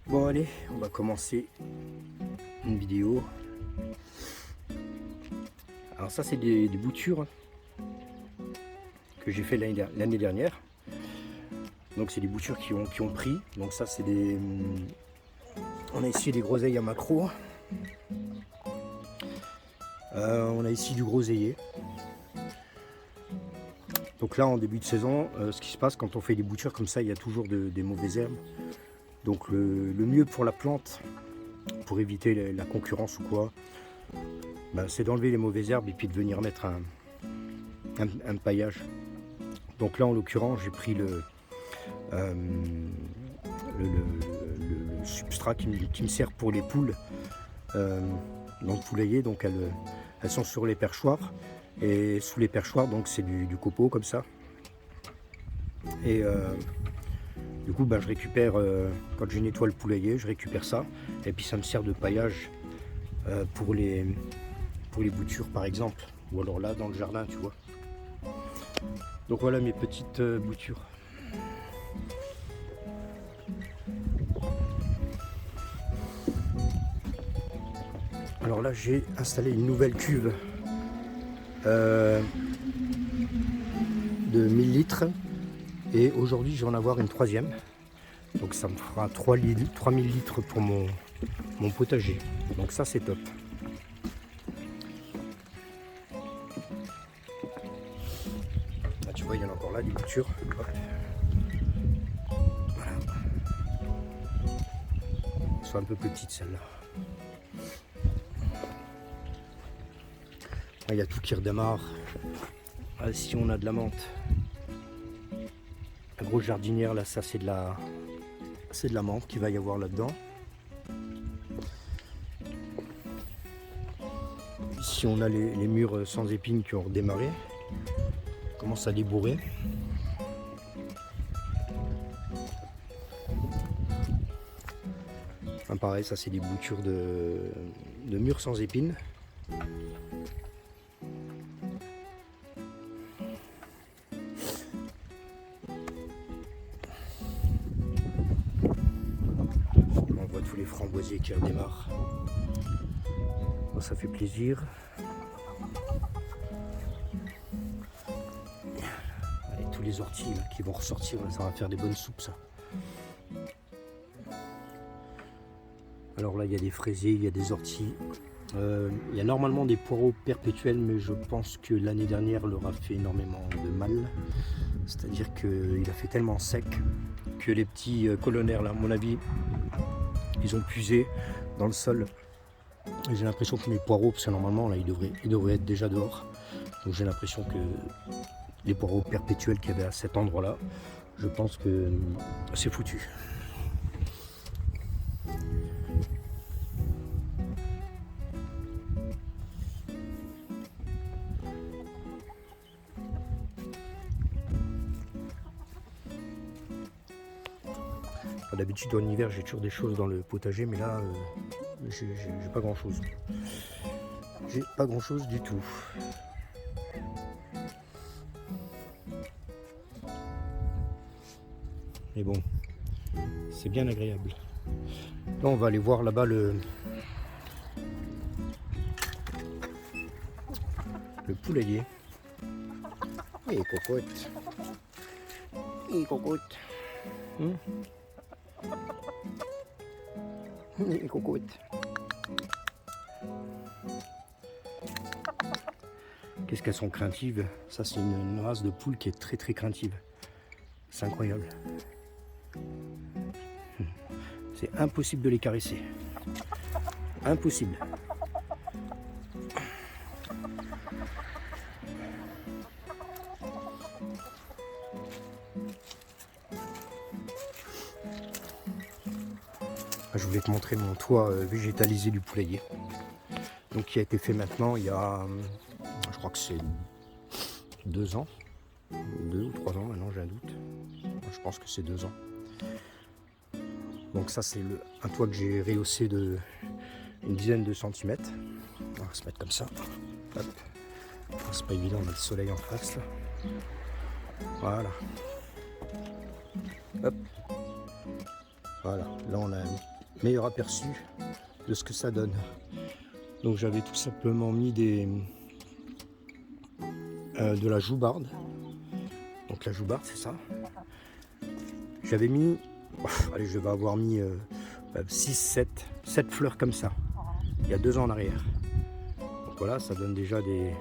Bon allez, on va commencer une vidéo. Alors ça c'est des boutures que j'ai fait l'année dernière. Donc c'est des boutures qui ont pris. Donc ça c'est des... On a ici des groseilles à maquereau. On a ici du groseillier. Donc là en début de saison, ce qui se passe quand on fait des boutures comme ça, il y a toujours des mauvaises herbes. Donc le mieux pour la plante, pour éviter la concurrence ou quoi, c'est d'enlever les mauvaises herbes et puis de venir mettre un paillage. Donc là en l'occurrence j'ai pris le substrat qui me sert pour les poules dans le poulailler. Donc elles sont sur les perchoirs et sous les perchoirs donc c'est du copeau comme ça. Et du coup je récupère, quand je nettoie le poulailler, je récupère ça et puis ça me sert de paillage pour les boutures par exemple, ou alors là dans le jardin tu vois. Donc voilà mes petites boutures. Alors là j'ai installé une nouvelle cuve de 1000 litres et aujourd'hui je vais en avoir une troisième. Donc ça me fera 3000 litres pour mon potager. Donc ça c'est top. Là, tu vois il y en a encore là des boutures. Hop. Voilà. Elles sont un peu petites celles-là. Il y a tout qui redémarre. Si on a de la menthe, la grosse jardinière là, ça c'est de la menthe qu'il va y avoir là-dedans. Ici on a les murs sans épines qui ont redémarré, commence à débourrer. Enfin, pareil, ça c'est des boutures de murs sans épines. Tous les framboisiers qui redémarrent. Bon, ça fait plaisir. Allez, tous les orties là, qui vont ressortir, ça va faire des bonnes soupes ça. Alors là il y a des fraisiers, il y a des orties. Il y a normalement des poireaux perpétuels, mais je pense que l'année dernière leur a fait énormément de mal. C'est-à-dire qu'il a fait tellement sec que les petits colonnaires là, à mon avis, ils ont puisé dans le sol. J'ai l'impression que mes poireaux, parce que normalement là ils devraient être déjà dehors. Donc j'ai l'impression que les poireaux perpétuels qu'il y avait à cet endroit là, je pense que c'est foutu. D'habitude en hiver j'ai toujours des choses dans le potager, mais là j'ai pas grand chose. J'ai pas grand chose du tout. Mais bon, c'est bien agréable. Là on va aller voir là-bas le poulailler. Et cocotte. Et cocotte. Et cocotte. Qu'est-ce qu'elles sont craintives. Ça c'est une race de poule qui est très très craintive. C'est incroyable. C'est impossible de les caresser. Impossible. Je voulais te montrer mon toit végétalisé du poulailler. Donc qui a été fait maintenant il y a, je crois que c'est 2 ans. 2 ou 3 ans maintenant, j'ai un doute. Je pense que c'est 2 ans. Donc ça c'est un toit que j'ai rehaussé de une dizaine de centimètres. On va se mettre comme ça. Hop. C'est pas évident, on a le soleil en face là. Voilà. Hop. Voilà. Là on a meilleur aperçu de ce que ça donne. Donc j'avais tout simplement mis de la joubarde. Donc la joubarde, c'est ça. J'avais mis, allez, je vais avoir mis 7 fleurs comme ça, il y a 2 ans en arrière. Donc voilà, ça donne déjà des...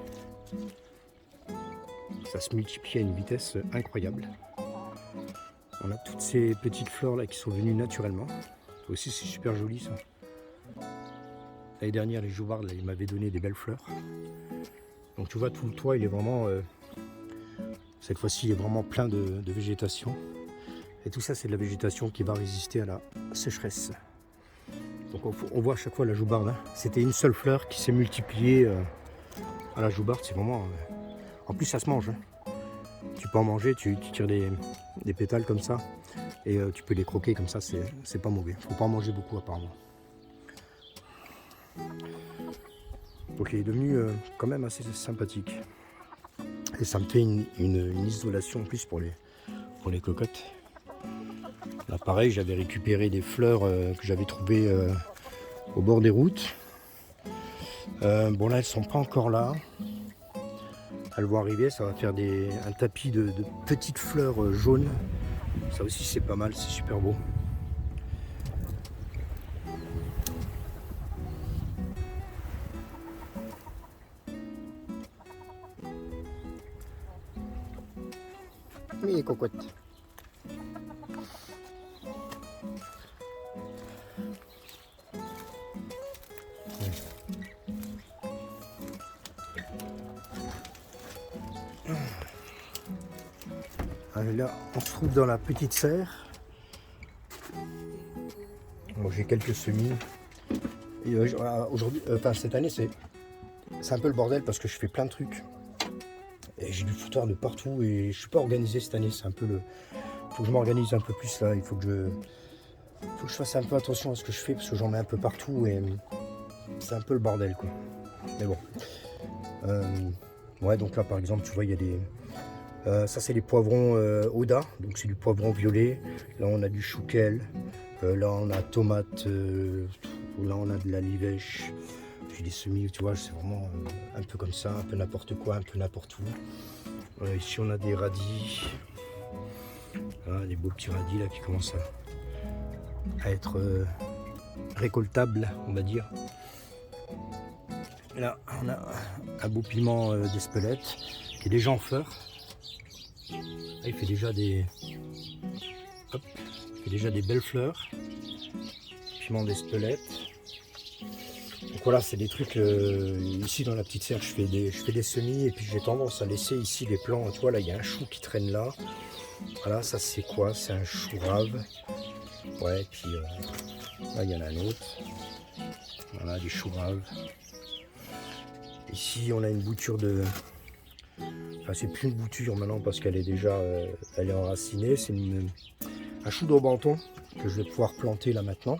Ça se multiplie à une vitesse incroyable. On a toutes ces petites fleurs là qui sont venues naturellement. Ça aussi c'est super joli ça. L'année dernière les joubardes là, ils m'avaient donné des belles fleurs. Donc tu vois tout le toit il est vraiment... cette fois-ci il est vraiment plein de végétation. Et tout ça c'est de la végétation qui va résister à la sécheresse. Donc on voit à chaque fois la joubarde. Hein. C'était une seule fleur qui s'est multipliée à la joubarde. C'est vraiment... En plus ça se mange. Hein. Tu peux en manger, tu tires des pétales comme ça. Et tu peux les croquer comme ça, c'est pas mauvais. Faut pas en manger beaucoup apparemment. Donc il est devenu quand même assez sympathique. Et ça me fait une isolation en plus pour les cocottes. Là pareil, j'avais récupéré des fleurs que j'avais trouvées au bord des routes. Bon là elles sont pas encore là. Elles vont arriver, ça va faire un tapis de petites fleurs jaunes. Ça aussi c'est pas mal, c'est super beau. Oui, les cocottes. Allez, là, on se trouve dans la petite serre. Bon, j'ai quelques semis. Et aujourd'hui, cette année, c'est un peu le bordel parce que je fais plein de trucs. Et j'ai du foutoir de partout et je suis pas organisé cette année. C'est un peu le. Faut que je m'organise un peu plus là. Il faut que je fasse un peu attention à ce que je fais parce que j'en mets un peu partout et c'est un peu le bordel quoi. Mais bon. Ouais, donc là par exemple, tu vois, il y a des. Ça c'est les poivrons Oda, donc c'est du poivron violet. Là on a du chouquel, là on a tomate, là on a de la livèche. J'ai des semis, tu vois, c'est vraiment un peu comme ça, un peu n'importe quoi, un peu n'importe où. Ici on a des radis, voilà, des beaux petits radis là qui commencent à être récoltables, on va dire. Et là on a un beau piment d'Espelette qui est déjà en fleurs. Là, il fait déjà des belles fleurs. Piment d'Espelette. Donc voilà, c'est des trucs ici dans la petite serre, je fais des semis et puis j'ai tendance à laisser ici les plants. Tu vois là, il y a un chou qui traîne là. Voilà, ça c'est quoi? C'est un chou rave. Ouais, et puis là il y en a un autre. Voilà, des choux raves. Ici on a une bouture de... Enfin, c'est plus une bouture maintenant parce qu'elle est déjà elle est enracinée. C'est un chou d'Aubenton que je vais pouvoir planter là maintenant.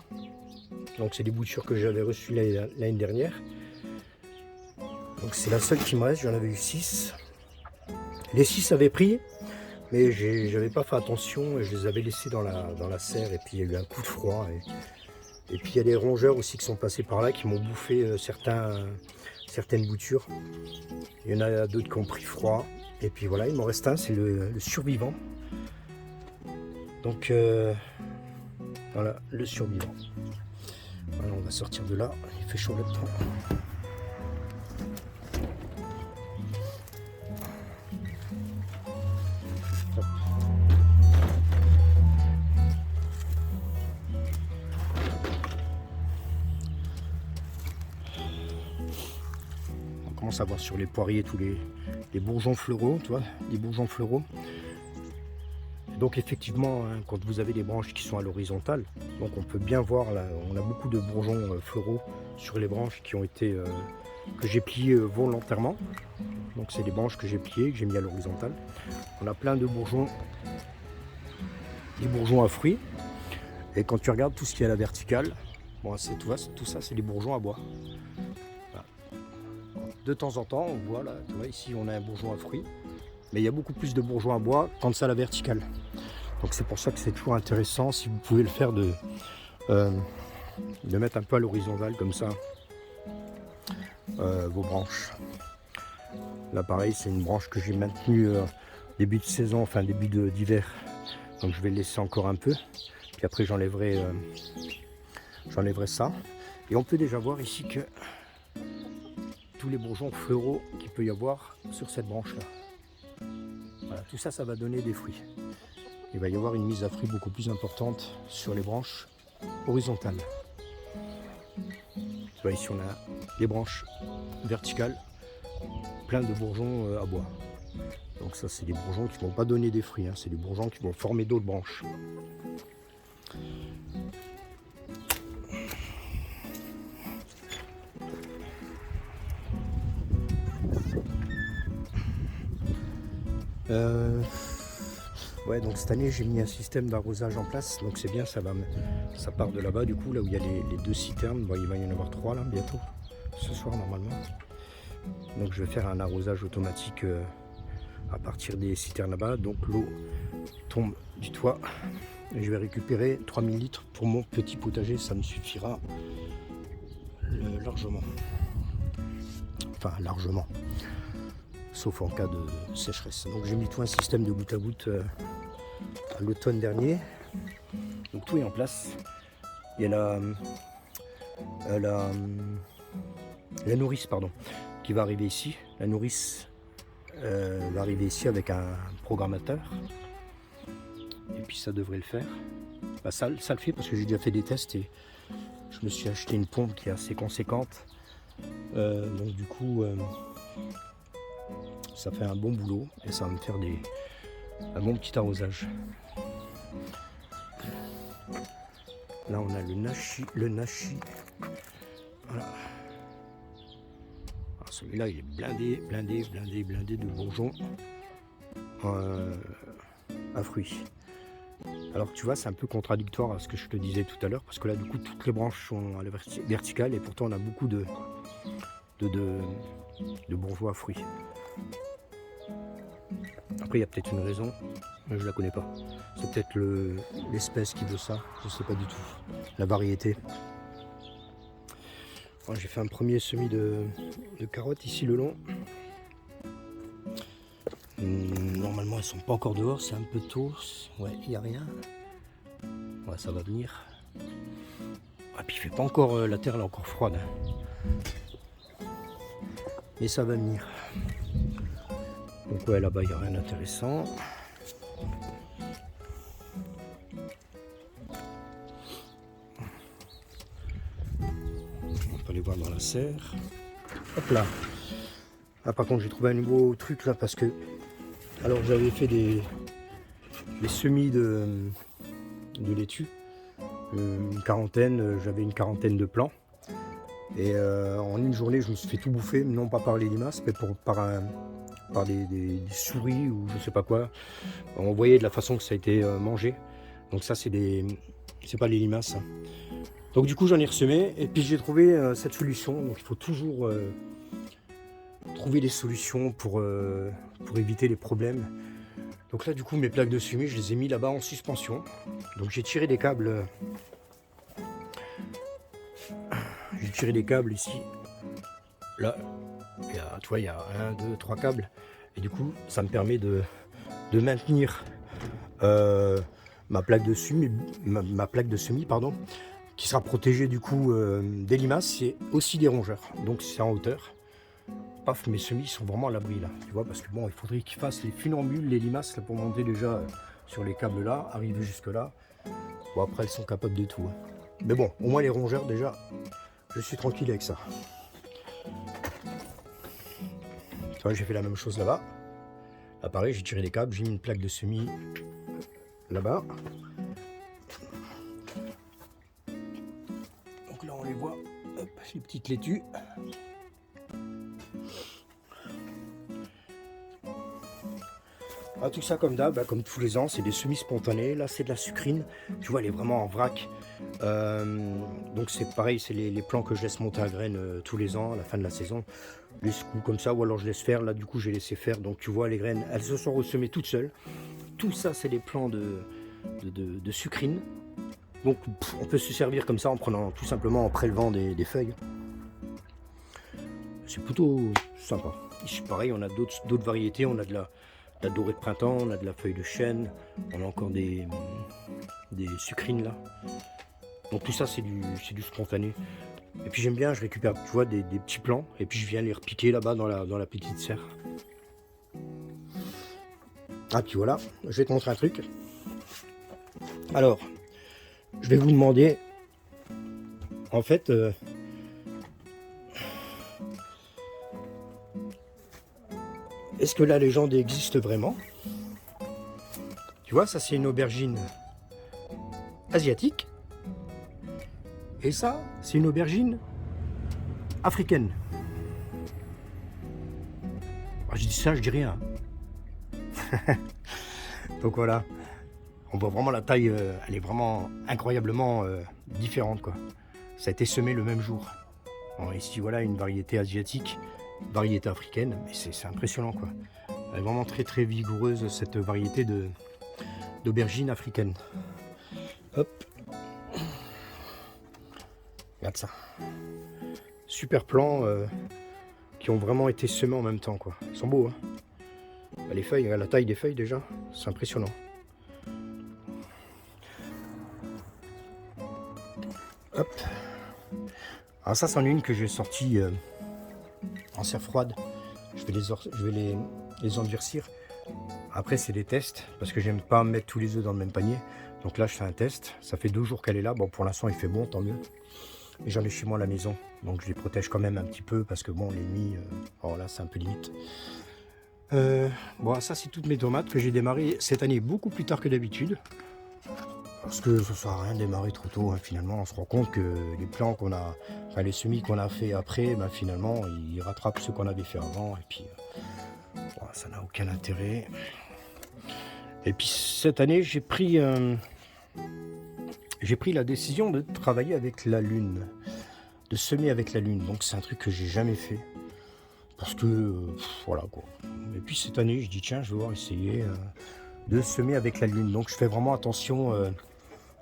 Donc c'est des boutures que j'avais reçues l'année dernière. Donc c'est la seule qui me reste, j'en avais eu 6. Les 6 avaient pris, mais j'avais pas fait attention et je les avais laissés dans la serre et puis il y a eu un coup de froid. Et puis il y a des rongeurs aussi qui sont passés par là qui m'ont bouffé certaines boutures. Il y en a d'autres qui ont pris froid. Et puis voilà, il m'en reste un, c'est le survivant. Donc voilà, le survivant. Voilà, on va sortir de là, il fait chaud là-dedans. On commence à voir sur les poiriers tous les bourgeons fleuraux, tu vois, les bourgeons fleuraux. Donc effectivement, hein, quand vous avez des branches qui sont à l'horizontale, donc on peut bien voir là, on a beaucoup de bourgeons floraux sur les branches qui ont été que j'ai pliées volontairement. Donc c'est des branches que j'ai pliées, que j'ai mis à l'horizontale. On a plein de bourgeons, des bourgeons à fruits. Et quand tu regardes tout ce qui est à la verticale, bon, tout ça c'est des bourgeons à bois. Voilà. De temps en temps, on voit là, tu vois, ici on a un bourgeon à fruits. Mais il y a beaucoup plus de bourgeons à bois quand c'est à la verticale. Donc c'est pour ça que c'est toujours intéressant si vous pouvez le faire de mettre un peu à l'horizontale comme ça vos branches. Là pareil, c'est une branche que j'ai maintenue début de saison, enfin début d'hiver. Donc je vais le laisser encore un peu. Puis après j'enlèverai ça. Et on peut déjà voir ici que tous les bourgeons floraux qu'il peut y avoir sur cette branche là. Voilà, tout ça, ça va donner des fruits. Il va y avoir une mise à fruits beaucoup plus importante sur les branches horizontales. Tu vois, ici on a les branches verticales, plein de bourgeons à bois. Donc ça, c'est des bourgeons qui ne vont pas donner des fruits, hein. C'est des bourgeons qui vont former d'autres branches. Ouais, donc cette année j'ai mis un système d'arrosage en place, donc c'est bien, ça part de là-bas du coup, là où il y a les 2 citernes. Bon, il va y en avoir 3 là bientôt, ce soir normalement. Donc je vais faire un arrosage automatique à partir des citernes là-bas, donc l'eau tombe du toit et je vais récupérer 3000 litres pour mon petit potager, ça me suffira largement. Enfin largement. Sauf en cas de sécheresse. Donc j'ai mis tout un système de goutte à goutte à l'automne dernier. Donc tout est en place. Il y a la nourrice qui va arriver ici. La nourrice va arriver ici avec un programmateur. Et puis ça devrait le faire. Bah, ça le fait parce que j'ai déjà fait des tests et je me suis acheté une pompe qui est assez conséquente. Donc du coup... ça fait un bon boulot et ça va me faire un bon petit arrosage. Là on a le nashi. Voilà. Celui-là il est blindé de bourgeons à fruits. Alors tu vois, c'est un peu contradictoire à ce que je te disais tout à l'heure, parce que là du coup toutes les branches sont à la verticale et pourtant on a beaucoup de bourgeons à fruits. Après il y a peut-être une raison, mais je la connais pas. C'est peut-être l'espèce qui veut ça, je sais pas du tout. La variété. Bon, j'ai fait un premier semis de carottes ici le long. Normalement elles sont pas encore dehors, c'est un peu tôt. Ouais, il n'y a rien. Ouais, ça va venir. Et puis il fait pas encore, la terre elle est encore froide. Mais ça va venir. Donc ouais, là-bas il n'y a rien d'intéressant. On peut aller voir dans la serre. Hop là. Ah, par contre j'ai trouvé un nouveau truc là parce que alors j'avais fait des semis de laitue, j'avais une quarantaine de plants et en une journée je me suis fait tout bouffer, non pas par les limaces mais par des souris ou je sais pas quoi. On voyait de la façon que ça a été mangé, donc ça c'est pas les limaces. Donc du coup j'en ai ressemé et puis j'ai trouvé cette solution. Donc il faut toujours trouver des solutions pour éviter les problèmes. Donc là du coup mes plaques de semis je les ai mis là-bas en suspension. Donc j'ai tiré des câbles. J'ai tiré des câbles ici. Là, tu vois, il y a 1, 2, 3 câbles. Et du coup ça me permet de maintenir ma plaque de semis, pardon, qui sera protégée du coup des limaces et aussi des rongeurs. Donc c'est en hauteur. Paf, mes semis sont vraiment à l'abri là, tu vois, parce que bon, il faudrait qu'ils fassent les funambules, les limaces là, pour monter déjà sur les câbles là, arriver jusque là. Bon, après elles sont capables de tout, hein. Mais bon, au moins les rongeurs déjà, je suis tranquille avec ça. Tu vois, j'ai fait la même chose là-bas. Là pareil, j'ai tiré les câbles, j'ai mis une plaque de semis là-bas. Donc là on les voit, hop, les petites laitues. Ah, tout ça comme d'hab, comme tous les ans, c'est des semis spontanés. Là c'est de la sucrine, tu vois, elle est vraiment en vrac. Donc c'est pareil, c'est les plants que je laisse monter à graines tous les ans à la fin de la saison. Je les secoue comme ça ou alors je laisse faire. Là du coup j'ai laissé faire, donc tu vois les graines, elles se sont ressemées toutes seules. Tout ça c'est des plants de sucrine. Donc on peut se servir comme ça en prenant tout simplement en prélevant des feuilles. C'est plutôt sympa. Ici pareil, on a d'autres variétés, on a de la dorée de printemps, on a de la feuille de chêne, on a encore des sucrines là. Donc tout ça c'est du spontané. Et puis j'aime bien, je récupère tu vois des petits plants et puis je viens les repiquer là-bas dans la petite serre. Ah puis voilà, je vais te montrer un truc. Alors, je vais vous demander, en fait, est-ce que la légende existe vraiment? Tu vois, ça c'est une aubergine asiatique. Et ça, c'est une aubergine africaine. Alors, je dis ça, je dis rien. Donc voilà, on voit vraiment la taille, elle est vraiment incroyablement différente quoi. Ça a été semé le même jour. Bon, ici voilà une variété asiatique, une variété africaine, mais c'est impressionnant quoi. Elle est vraiment très très vigoureuse cette variété d'aubergine africaine. Hop. Regarde ça. Super plants qui ont vraiment été semés en même temps quoi. Ils sont beaux hein. Les feuilles, la taille des feuilles déjà, c'est impressionnant. Hop. Alors ça c'en est une que j'ai sortie en serre froide. Je vais les endurcir. Après c'est des tests parce que j'aime pas mettre tous les œufs dans le même panier. Donc là je fais un test. Ça fait 2 jours qu'elle est là. Bon pour l'instant il fait bon, tant mieux. Et j'en ai chez moi à la maison. Donc je les protège quand même un petit peu parce que bon les nuits, oh là c'est un peu limite. Bon ça c'est toutes mes tomates que j'ai démarré cette année beaucoup plus tard que d'habitude. Parce que ça sert à rien de démarrer trop tôt hein. Finalement on se rend compte que les plants qu'on a, enfin les semis qu'on a fait après, ben, finalement ils rattrapent ceux qu'on avait fait avant et puis bon, ça n'a aucun intérêt. Et puis cette année j'ai pris la décision de travailler avec la lune, de semer avec la lune. Donc c'est un truc que j'ai jamais fait. Parce que voilà quoi. Et puis cette année je dis tiens je vais voir essayer de semer avec la lune. Donc je fais vraiment attention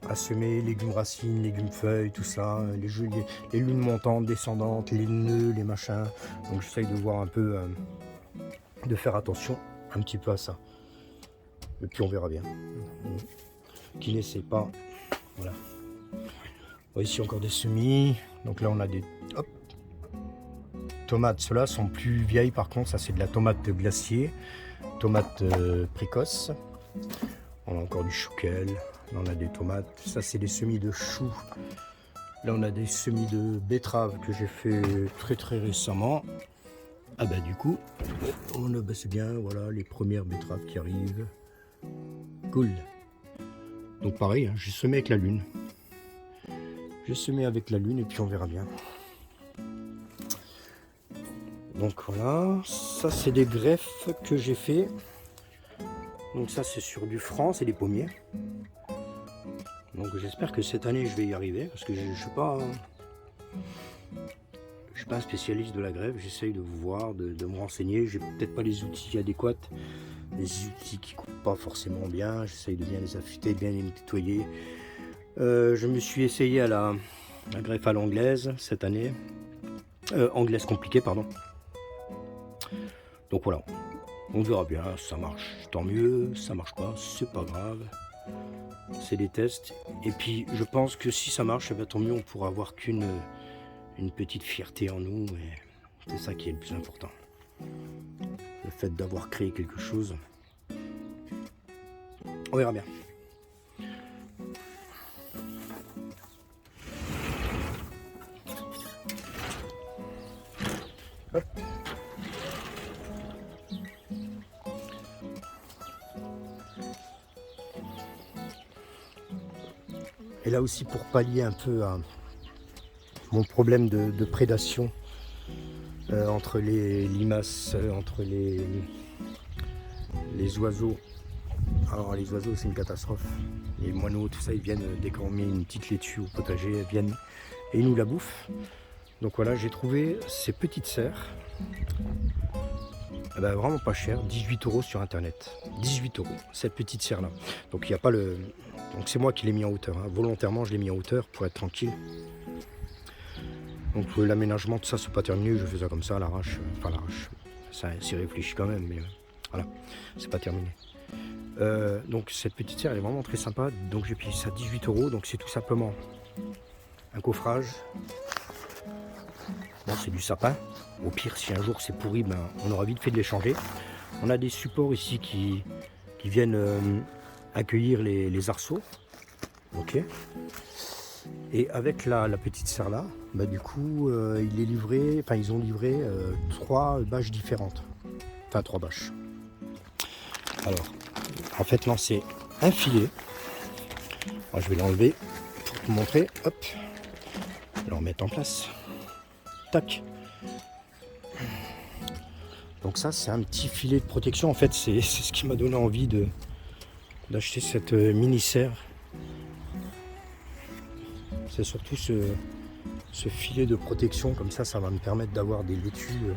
à semer légumes racines, légumes feuilles, tout ça, les lunes montantes, descendantes, les nœuds, les machins. Donc j'essaye de voir un peu, de faire attention un petit peu à ça. Et puis on verra bien. Qui n'essaie pas. Voilà. Bon, ici encore des semis. Donc là on a des hop, tomates. Ceux-là sont plus vieilles par contre. Ça c'est de la tomate glacier. Tomate précoce. On a encore du chouquel. Là on a des tomates. Ça c'est des semis de choux. Là on a des semis de betteraves que j'ai fait très très récemment. Ah bah du coup, on a, bah, c'est bien, voilà les premières betteraves qui arrivent. Cool. Donc pareil, hein, j'ai semé avec la lune. J'ai semé avec la lune et puis on verra bien. Donc voilà, ça c'est des greffes que j'ai fait. Donc ça c'est sur du franc, c'est des pommiers. Donc j'espère que cette année je vais y arriver parce que je suis pas un spécialiste de la greffe. J'essaye de voir, de me renseigner. J'ai peut-être pas les outils adéquats, les outils qui coupent pas forcément bien. J'essaye de bien les affûter, de bien les nettoyer. Je me suis essayé à la greffe à l'anglaise cette année. Anglaise compliquée, pardon. Donc voilà, on verra bien, ça marche, tant mieux, ça marche pas, c'est pas grave. C'est des tests. Et puis je pense que si ça marche, eh bien, tant mieux, on pourra avoir qu'une petite fierté en nous. Et c'est ça qui est le plus important. Le fait d'avoir créé quelque chose. On verra bien. Hop. Et là aussi pour pallier un peu à mon problème de prédation entre les limaces, entre les oiseaux. Alors les oiseaux c'est une catastrophe. Les moineaux, tout ça, ils viennent dès qu'on met une petite laitue au potager, elles viennent et ils nous la bouffent. Donc voilà, j'ai trouvé ces petites serres eh ben, vraiment pas cher, 18 € sur internet. 18 €, cette petite serre là. Donc il n'y a pas le. Donc c'est moi qui l'ai mis en hauteur. Hein. Volontairement je l'ai mis en hauteur pour être tranquille. Donc l'aménagement, tout ça c'est pas terminé, je fais ça comme ça à l'arrache. Enfin à l'arrache. Ça c'est réfléchi quand même, mais voilà, c'est pas terminé. Donc cette petite serre elle est vraiment très sympa. Donc j'ai payé ça 18 €. Donc c'est tout simplement un coffrage. Bon, c'est du sapin. Au pire, si un jour c'est pourri, ben, on aura vite fait de les changer. On a des supports ici qui viennent accueillir les arceaux. Ok. Et avec la petite serre là, bah, du coup, il est livré, enfin ils ont livré 3 bâches différentes. Enfin 3 bâches. Alors, en fait là c'est un filet. Alors, je vais l'enlever pour vous montrer. Hop. Je vais le remettre en place. Tac. Donc ça c'est un petit filet de protection. En fait c'est ce qui m'a donné envie d'acheter cette mini serre. C'est surtout ce filet de protection, comme ça va me permettre d'avoir des laitues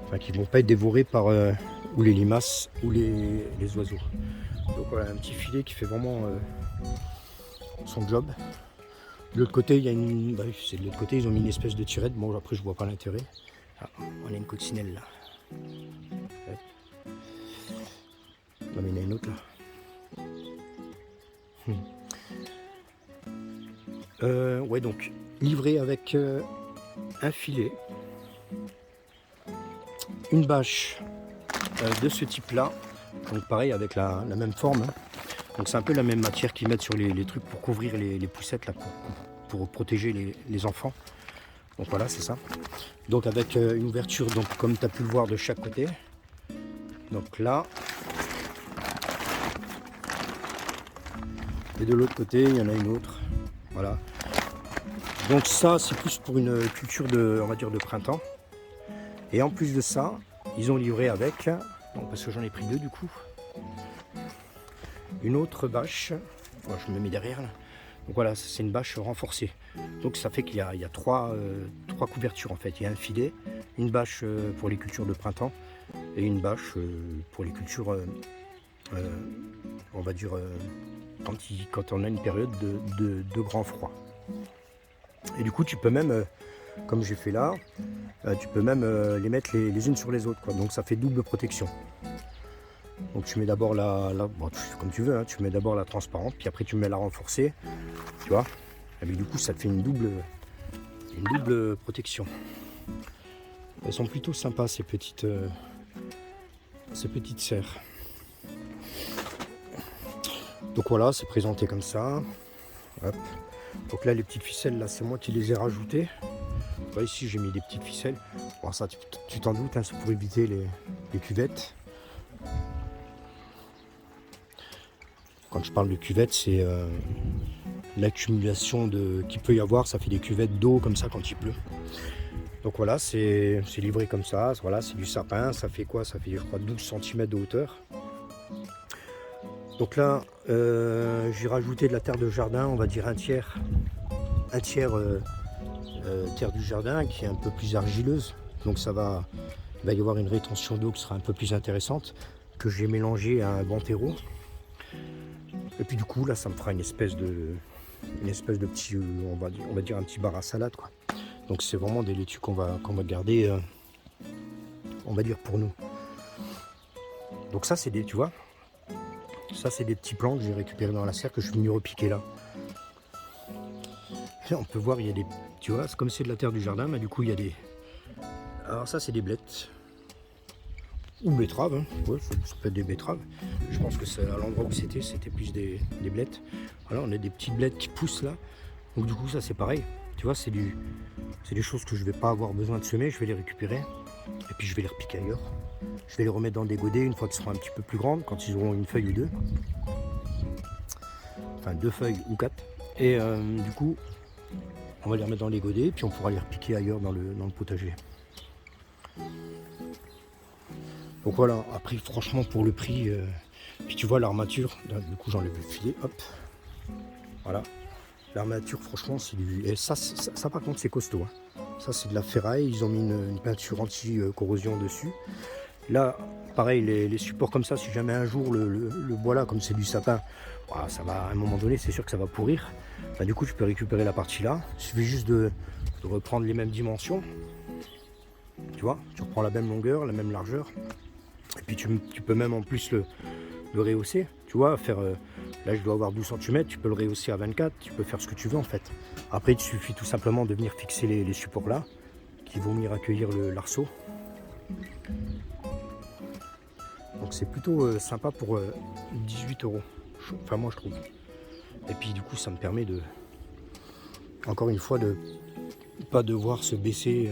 enfin, qui ne vont pas être dévorées par ou les limaces ou les oiseaux. Donc voilà, un petit filet qui fait vraiment son job. De l'autre côté, il y a une. Bah, c'est de l'autre côté, ils ont mis une espèce de tirette. Bon, après, je vois pas l'intérêt. Ah, on a une coccinelle là. Ouais. Non, mais il y en a une autre là. Ouais, donc livré avec un filet, une bâche de ce type là. Donc pareil avec la même forme. Hein. Donc c'est un peu la même matière qu'ils mettent sur les trucs pour couvrir les poussettes là, pour protéger les enfants. Donc voilà, c'est ça. Donc avec une ouverture, donc comme tu as pu le voir de chaque côté. Donc là. Et de l'autre côté, il y en a une autre. Voilà. Donc ça, c'est plus pour une culture de, on va dire, de printemps. Et en plus de ça, ils ont livré avec, donc parce que j'en ai pris 2 du coup, une autre bâche. Voilà, je me mets derrière là. Donc voilà, c'est une bâche renforcée. Donc ça fait qu'il y a 3 couvertures en fait. Il y a un filet, une bâche pour les cultures de printemps et une bâche pour les cultures, on va dire, quand on a une période de grand froid. Et du coup, tu peux même, comme j'ai fait là, tu peux même les mettre les unes sur les autres, quoi. Donc ça fait double protection. Donc tu mets d'abord bon, comme tu veux, hein, tu mets d'abord la transparente, puis après tu mets la renforcée, tu vois. Et puis, du coup, ça te fait une double protection. Elles sont plutôt sympas ces petites serres. Donc voilà, c'est présenté comme ça. Hop. Donc là, les petites ficelles, là, c'est moi qui les ai rajoutées. Là, ici, j'ai mis des petites ficelles. Bon, ça, tu t'en doutes, hein, c'est pour éviter les cuvettes. Quand je parle de cuvettes, c'est l'accumulation qu'il peut y avoir. Ça fait des cuvettes d'eau comme ça quand il pleut. Donc voilà, c'est livré comme ça. Voilà, c'est du sapin. Ça fait quoi? Ça fait, je crois, 12 cm de hauteur. Donc là, j'ai rajouté de la terre de jardin, on va dire un tiers terre du jardin qui est un peu plus argileuse. Donc il va y avoir une rétention d'eau qui sera un peu plus intéressante, que j'ai mélangé à un bon terreau. Et puis du coup là, ça me fera une espèce de petit, on va dire un petit bar à salade, quoi. Donc c'est vraiment des laitues qu'on va garder, on va dire pour nous. Donc ça c'est tu vois. Ça, c'est des petits plants que j'ai récupérés dans la serre que je suis venu repiquer là. Et on peut voir, il y a des. Tu vois, c'est comme c'est de la terre du jardin, mais du coup, il y a des. Alors, ça, c'est des blettes. Ou betteraves. Hein. Ouais, ça peut être des betteraves. Je pense que c'est à l'endroit où c'était plus des blettes. Voilà, on a des petites blettes qui poussent là. Donc, du coup, ça, c'est pareil. Tu vois, c'est des choses que je vais pas avoir besoin de semer. Je vais les récupérer. Et puis, je vais les repiquer ailleurs. Je vais les remettre dans des godets une fois qu'ils seront un petit peu plus grandes, quand ils auront une feuille ou 2. Enfin 2 feuilles ou 4. Et du coup, on va les remettre dans les godets, puis on pourra les repiquer ailleurs dans le potager. Donc voilà, après franchement pour le prix, puis tu vois l'armature, du coup j'enlève le filet, hop, voilà. L'armature, franchement, c'est du... Et ça, par contre, c'est costaud. Hein. Ça, c'est de la ferraille. Ils ont mis une peinture anti-corrosion dessus. Là, pareil, les supports comme ça, si jamais un jour le bois là, comme c'est du sapin, bah, ça va, à un moment donné, c'est sûr que ça va pourrir. Bah, du coup, tu peux récupérer la partie là. Il suffit juste de reprendre les mêmes dimensions. Tu vois, tu reprends la même longueur, la même largeur. Et puis, tu peux même en plus le rehausser. Tu vois, faire... là, je dois avoir 12 cm, tu peux le rehausser à 24, tu peux faire ce que tu veux en fait. Après, il suffit tout simplement de venir fixer les supports là, qui vont venir accueillir l'arceau. Donc c'est plutôt sympa pour 18 €. Enfin moi je trouve. Et puis du coup ça me permet de, encore une fois, de pas devoir se baisser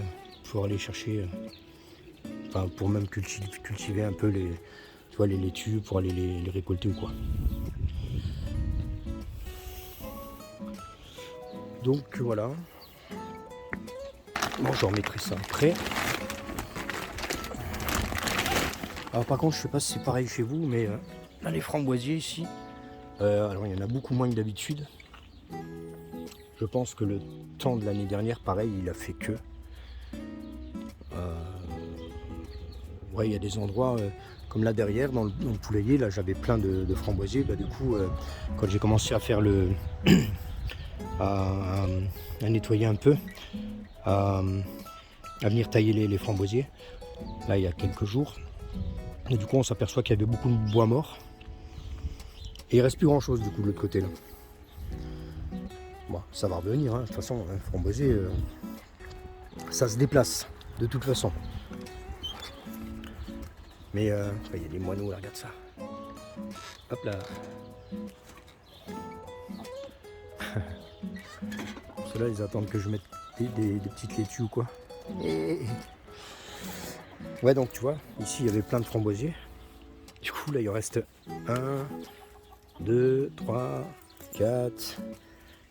pour aller chercher, enfin pour même cultiver un peu les, tu vois, les laitues, pour aller les récolter ou quoi. Donc voilà. Bon, je remettrai ça après. Alors par contre, je sais pas si c'est pareil chez vous, mais là, les framboisiers ici, alors il y en a beaucoup moins que d'habitude. Je pense que le temps de l'année dernière, pareil, il a fait que. Ouais, il y a des endroits comme là derrière, dans le poulailler, là j'avais plein de framboisiers. Bah, du coup, quand j'ai commencé à faire à nettoyer un peu, à venir tailler les framboisiers, là il y a quelques jours, et du coup on s'aperçoit qu'il y avait beaucoup de bois mort. Et il reste plus grand chose du coup de l'autre côté là. Bon, ça va revenir, hein. De toute façon, un framboisier, ça se déplace de toute façon. Mais il y a des moineaux là, regarde ça. Hop là. Ceux-là, ils attendent que je mette des petites laitues ou quoi. Et... ouais, donc tu vois, ici il y avait plein de framboisiers. Du coup, là il en reste 1, 2, 3, 4.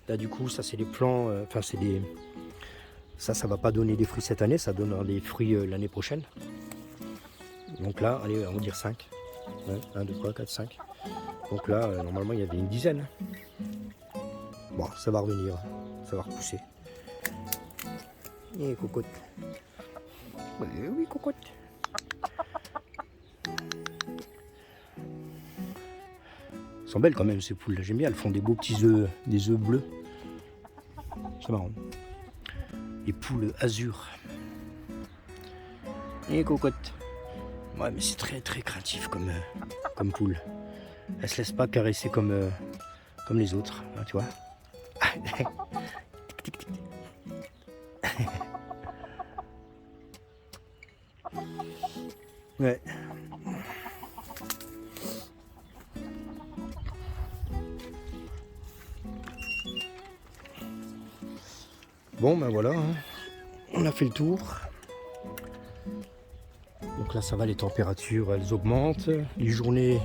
Là, du coup, ça c'est les plants. Enfin, c'est des. Ça va pas donner des fruits cette année, ça donnera des fruits l'année prochaine. Donc là, allez, on va dire 5. Ouais, 1, 2, 3, 4, 5. Donc là, normalement, il y avait une dizaine. Bon, ça va revenir, ça va repousser. Et cocotte. Oui, cocotte. Elles sont belles quand même ces poules là, j'aime bien, elles font des beaux petits œufs, des œufs bleus. C'est marrant. Les poules azur. Et cocotte. Ouais, mais c'est très très craintif comme poule. Elle se laisse pas caresser comme les autres, hein, tu vois. Ouais. Bon ben voilà, hein. On a fait le tour. Donc là ça va, les températures elles augmentent. Les journées,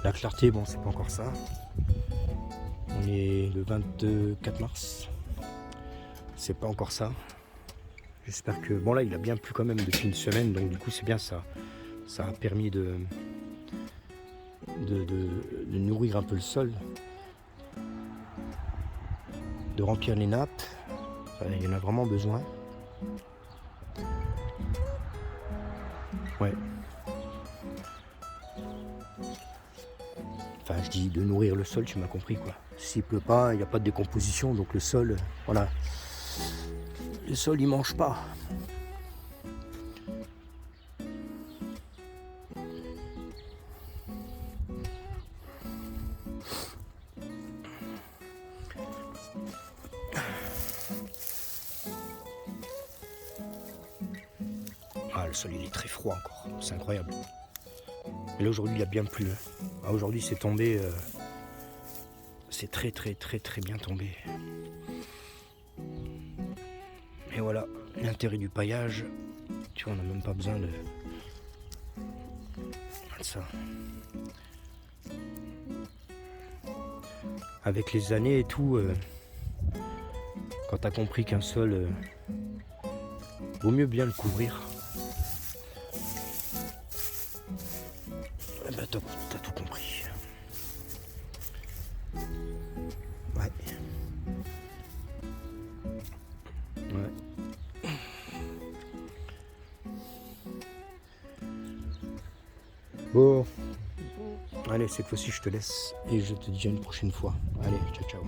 la clarté, bon c'est pas encore ça. On est le 24 mars. C'est pas encore ça. J'espère que... bon là il a bien plu quand même depuis une semaine, donc du coup c'est bien ça. Ça a permis de nourrir un peu le sol. De remplir les nappes. Il y en a vraiment besoin. Ouais. Enfin, je dis de nourrir le sol, tu m'as compris quoi. S'il pleut pas, il n'y a pas de décomposition, donc le sol, voilà. Le sol, il mange pas. Ah, le sol, il est très froid encore. C'est incroyable. Et là, aujourd'hui, il a bien plu. Ah, aujourd'hui, c'est tombé... c'est très, très, très, très bien tombé. Et voilà, l'intérêt du paillage. Tu vois, on n'a même pas besoin de ça. Avec les années et tout, quand tu as compris qu'un sol, vaut mieux bien le couvrir. Eh ben, t'as tout compris. Ouais. Bon, allez, cette fois-ci je te laisse et je te dis à une prochaine fois. Allez, ciao ciao.